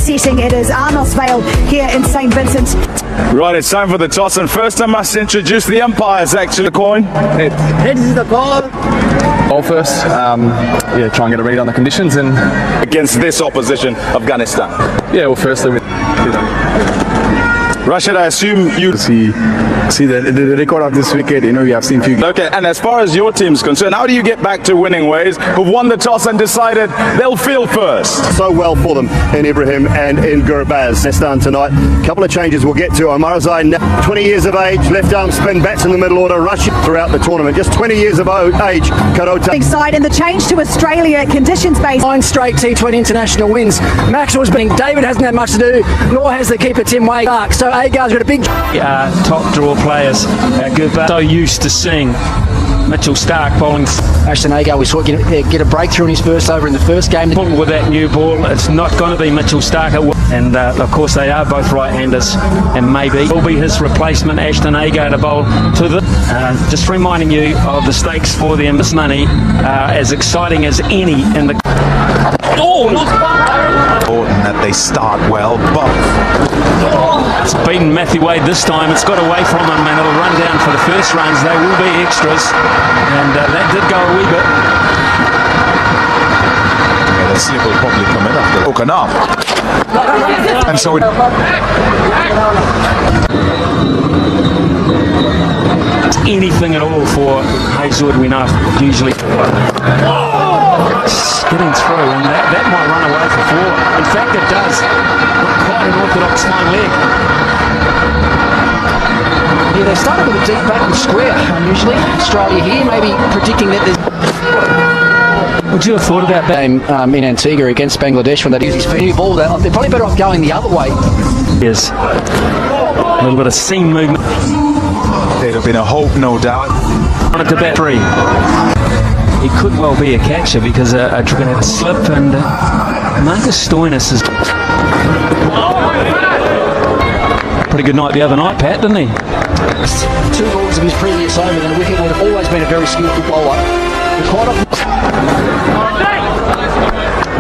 setting. It is Arnosvale here in St Vincent. Right, it's time for the toss, and first I must introduce the umpires. Actually, the coin. Heads is the ball. Ball first. Yeah, try and get a read on the conditions and Against this opposition, Afghanistan. yeah. Well, firstly, Rashid, I assume you See the record of this wicket, we have seen few. Okay, and as far as your team's concerned, how do you get back to winning ways? Who've won the toss and decided they'll field first? So well for them in Ibrahim and in Gurbaz. That's done tonight. Couple of changes we'll get to. Omarzai, 20 years of age, left arm spin, bats in the middle order, rushing throughout the tournament. Just 20 years of age, Karota. Big side in the change to Australia, conditions based. 9 straight T20 international wins. Maxwell's been. David hasn't had much to do, nor has the keeper Tim Wade. So Agar's got a big. Top draw players. So used to seeing Mitchell Starc bowling. Ashton Agar, we saw get a breakthrough in his first over in the first game. With that new ball, it's not going to be Mitchell Starc. And of course, they are both right-handers, and maybe will be his replacement, Ashton Agar, to bowl to the. Just reminding you of the stakes for them. This money as exciting as any in the. Oh, not important that they start well, but it's beaten Matthew Wade this time. It's got away from him, and it'll run down for the first runs. They will be extras, and that did go a wee bit. yeah, the slip will probably come in after broken up, and so it. Anything at all for Hazelwood, we know usually. Getting through, and that might run away for 4. In fact, it does. Not quite an orthodox fine leg. Yeah, they started with a deep back and square. Unusually, Australia here, maybe predicting that there's. Would you have thought about that? In Antigua against Bangladesh when they use his new ball, they're probably better off going the other way. Yes. A little bit of seam movement. There'd have been a hope, no doubt. On it to bat 3. He could well be a catcher because a slip, and Marcus Stoinis is pretty good night the other night, Pat, didn't he? 2 balls of his previous over, and Wicket would have always been a very skillful bowler. Quite often,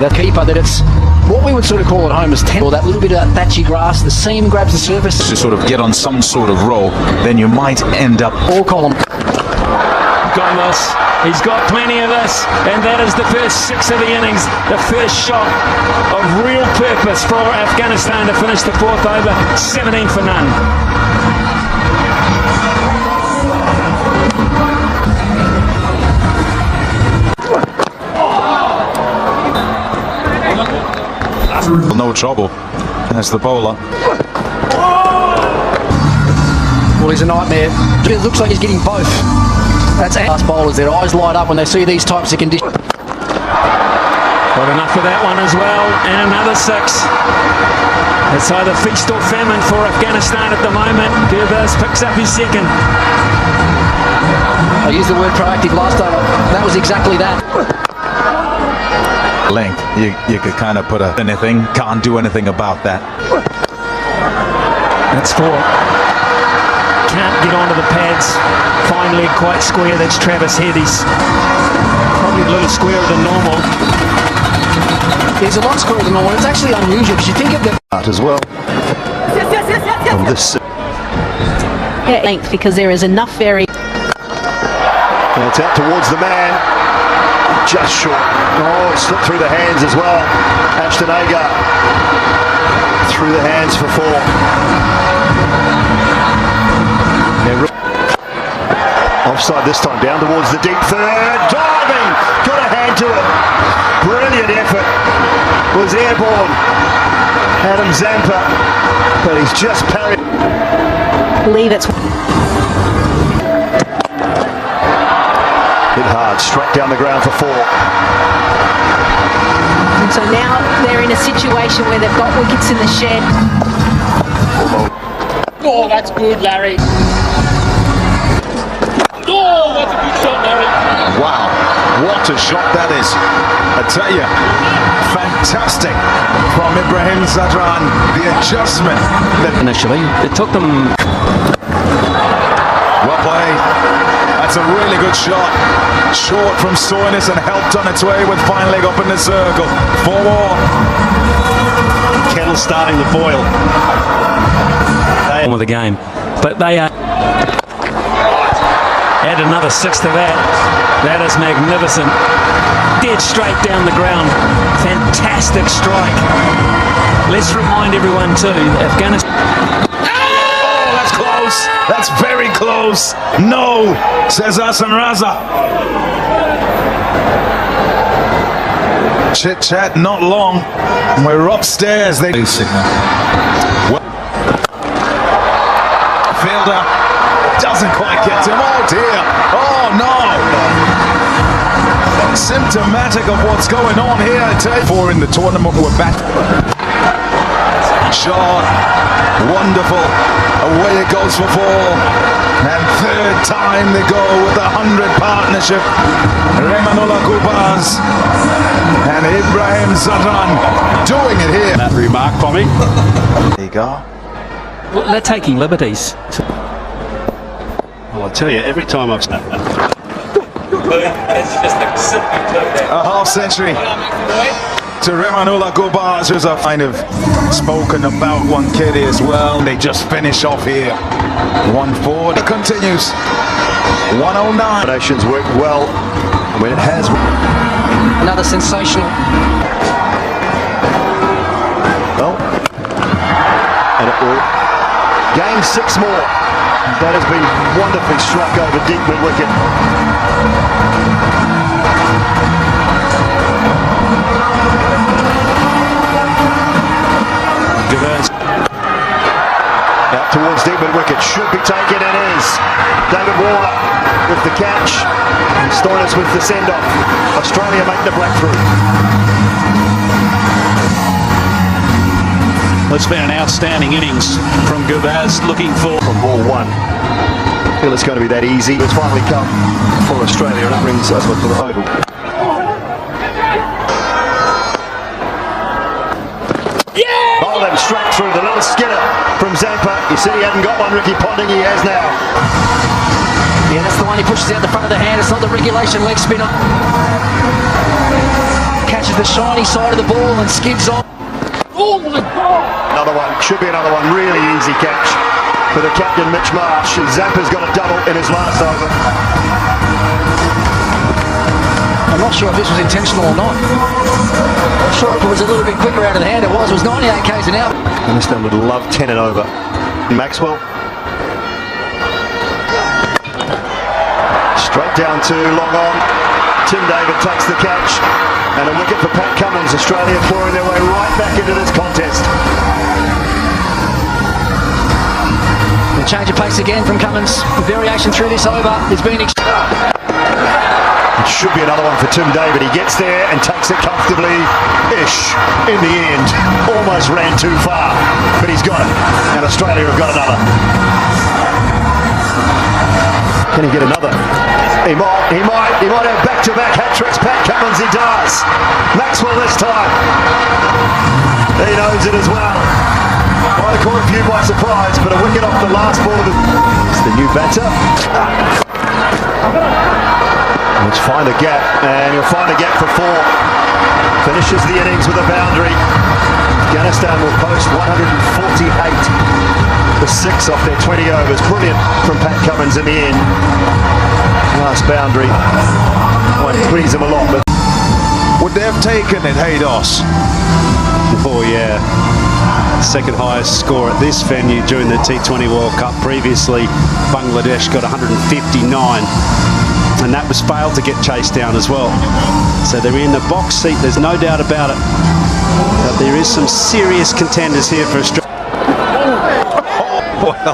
that keeper, that it's what we would sort of call at home as 10, or that little bit of that thatchy grass, the seam grabs the surface. To sort of get on some sort of roll, then you might end up. All column. Gomez, he's got plenty of this, and that is the first 6 of the innings, the first shot of real purpose for Afghanistan to finish the 4th over, 17 for none. No trouble. That's the bowler. Well, he's a nightmare. It looks like he's getting both. That's us bowlers. Their eyes light up when they see these types of conditions. Got enough of that one as well, and another 6. It's either feast or famine for Afghanistan at the moment. Gurbaz picks up his 2nd. I used the word proactive last time. That was exactly that. Length. You could kind of put anything. Can't do anything about that. That's 4. Can't get onto the pads. Fine leg, quite square. That's Travis Head. He's probably a little squarer than normal. He's a lot squarer than normal. It's actually unusual because you think of the As well. From this. Length, because there is enough very. And it's out towards the man. Just short. Oh, it slipped through the hands as well. Ashton Agar. Through the hands for 4. Offside this time, down towards the deep third, diving, got a hand to it, brilliant effort, was airborne, Adam Zampa, but he's just parried. Believe it's. Hit hard, straight down the ground for 4. And so now they're in a situation where they've got wickets in the shed. Oh, that's good, Larry. Oh, that's a good shot, Larry. Wow, what a shot that is. I tell you, fantastic from Ibrahim Zadran. The adjustment. Initially, it took them. Well played. That's a really good shot. Short from Stoinis and helped on its way with fine leg up in the circle. 4 more. Kettle starting to boil. Of the game, but they are. Add another 6 to that. That is magnificent. Dead straight down the ground. Fantastic strike. Let's remind everyone too, Afghanistan. Oh, that's close. That's very close. No, says Hassan Raza. Chit chat, not long. We're upstairs. They Fielder doesn't quite get to him. Oh dear. Oh no. Symptomatic of what's going on here. Four in the tournament. We're back. Shot. Wonderful. Away it goes for 4. And third time they go with the 100 partnership. Remanullah Gubaz and Ibrahim Zadran doing it here. That remark by me. There you go. Well, they're taking liberties. Well, I tell you, every time I've snapped that. A half century to Remanullah Gubaz, who's a kind of spoken about one kid as well. They just finish off here. 1-4. It continues. 109. Nations worked well. I mean, it has. Another sensational. Well, and it will gain 6 more. That has been wonderfully struck over deep mid-wicket. Out towards deep mid-wicket, should be taken, and is. David Warner with the catch, and Stoinis with the send-off. Australia make the breakthrough. It's been an outstanding innings from Gubaz, looking for From ball 1. I feel it's going to be that easy. It's finally come for Australia, and it brings us to the oval. Oh, them straight through the little skinner from Zampa. You said he hadn't got one, Ricky Ponting, he has now. Yeah, that's the one he pushes out the front of the hand. It's not the regulation leg spinner. Catches the shiny side of the ball and skids on. Oh my God! Another one, should be another one, really easy catch for the captain Mitch Marsh. Zampa's got a double in his last over. I'm not sure if this was intentional or not. I'm sure if it was a little bit quicker out of the hand. It was 98 k's an hour. Afghanistan would love 10 and over. Maxwell. Straight down to long on. Tim David takes the catch. And a wicket for Pat Cummins. Australia pouring their way right back into this contest. The change of pace again from Cummins. The variation through this over has been It should be another one for Tim David. He gets there and takes it comfortably-ish in the end. Almost ran too far, but he's got it. And Australia have got another. Can he get another? He might have back-to-back hat-tricks. Pat Cummins, he does. Maxwell this time. He knows it as well. Might have caught a few by surprise, but a wicket off the last ball. It's the new batter. Let's find a gap, and he'll find a gap for 4. Finishes the innings with a boundary. Afghanistan will post 148. The 6 off their 20 overs. Brilliant from Pat Cummins in the end. Last boundary. Won't please him a lot, but Would they have taken it, Haydos? Oh yeah. Second highest score at this venue during the T20 World Cup. Previously, Bangladesh got 159. And that was failed to get chased down as well. So they're in the box seat, there's no doubt about it. But there is some serious contenders here for Australia. Well,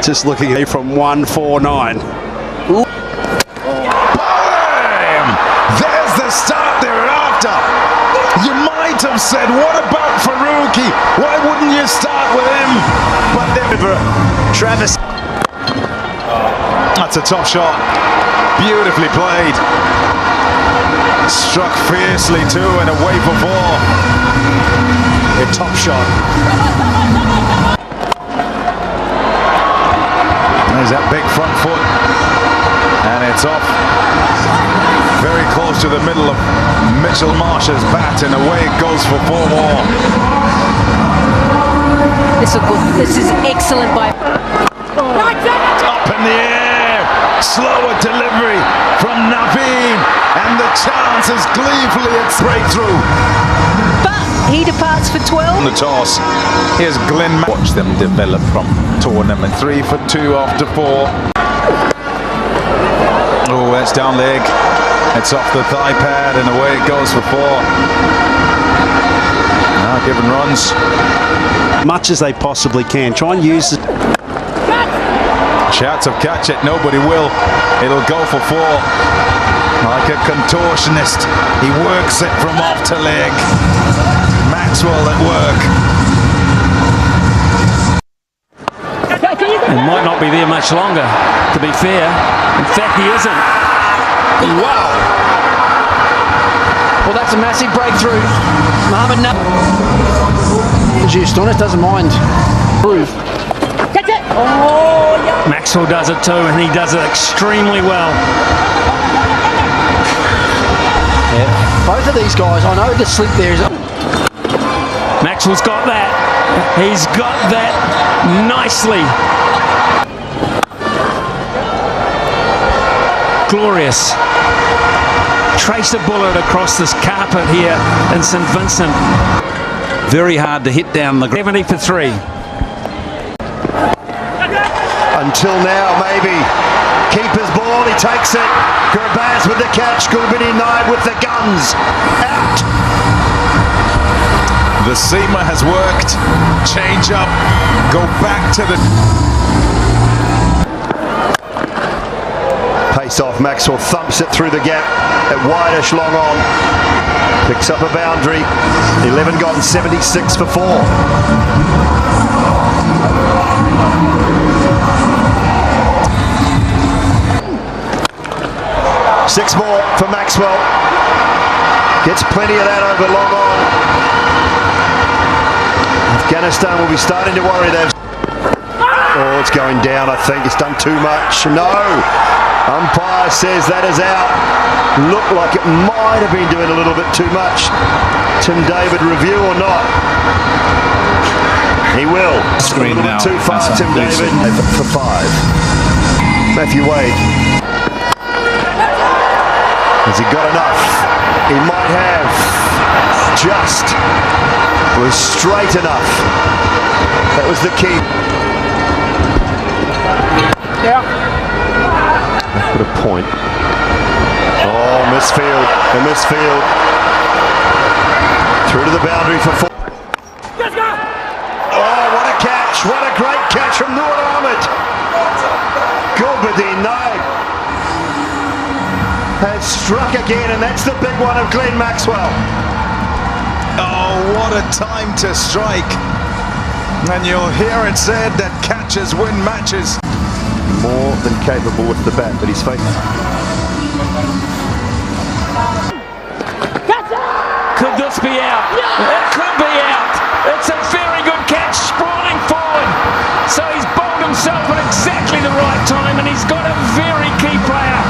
just looking here from 149. Bam! There's the start they're after. You might have said, what about Faruqi? Why wouldn't you start with him? But then Travis. That's a top shot. Beautifully played. Struck fiercely too and away for 4. A top shot. There's that big front foot. And it's off. Very close to the middle of Mitchell Marsh's bat, and away it goes for 4 more. This is excellent by... Up in the air, slower delivery from Naveen, and the chance is gleefully at breakthrough. But he departs for 12. On the toss, here's Glenn. Watch them develop from tournament 3 for 2 after 4. Oh, that's down leg. It's off the thigh pad and away it goes for 4. Now given runs. Much as they possibly can. Try and use it. Shouts of catch it, nobody will. It'll go for 4. Like a contortionist, he works it from off to leg. Maxwell at work. And might not be there much longer, to be fair. In fact, he isn't. Wow! Well, that's a massive breakthrough. Mohammed Stonis doesn't mind. Prove. Maxwell does it too, and he does it extremely well. Yeah. Both of these guys, I know the slip there is... Maxwell's got that. He's got that nicely. Glorious. Trace a bullet across this carpet here in St Vincent. Very hard to hit down the ground. 70 for 3. Until now, maybe. Keeper's ball, he takes it. Gurbaz with the catch. Gulbini Knight with the guns. Out. The seamer has worked. Change up. Go back to the... Pace off, Maxwell thumps it through the gap at Whitish, long on. Picks up a boundary. 11 gone, 76 for 4. 6 more for Maxwell. Gets plenty of that over long on. Afghanistan will be starting to worry. Oh, it's going down, I think. It's done too much. No. Umpire says that is out. Looked like it might have been doing a little bit too much. Tim David review or not? He will. Screen now. Too far, Tim David. For 5. Matthew Wade. Has he got enough? He might have. Just was straight enough. That was the key. Yeah. Put a point. Oh, misfield. A misfield. Through to the boundary for 4. Oh, what a catch. What a great catch from Noor Ahmed. Gulbadeen Naib has struck again, and that's the big one of Glenn Maxwell. Oh, what a time to strike. And you'll hear it said that catches win matches. More than capable with the bat, but he's facing. Could this be out? It could be out. It's a very good catch, sprawling forward. So he's bowled himself at exactly the right time, and he's got a very key player.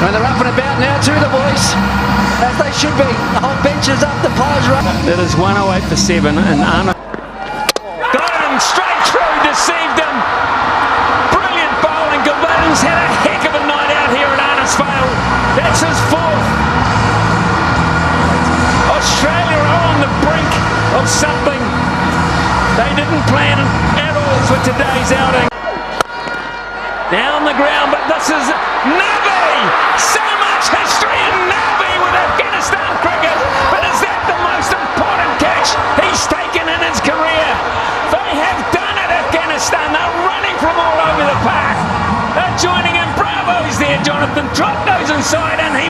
And they're up and about now too, the boys. As they should be. The whole bench is up, the pies are up. It is 108 for 7, and Arnold got him straight through, deceived him. Brilliant bowling. Gulbadeen's had a heck of a night out here at Arnisvale. That's his 4th. Australia are on the brink of something they didn't plan at all for today's outing. Now on the ground, but this is Nabi! So much history in Nabi with Afghanistan cricket, but is that the most important catch he's taken in his career? They have done it, Afghanistan. They're running from all over the park. They're joining him. Bravo's there, Jonathan. Trott goes inside and he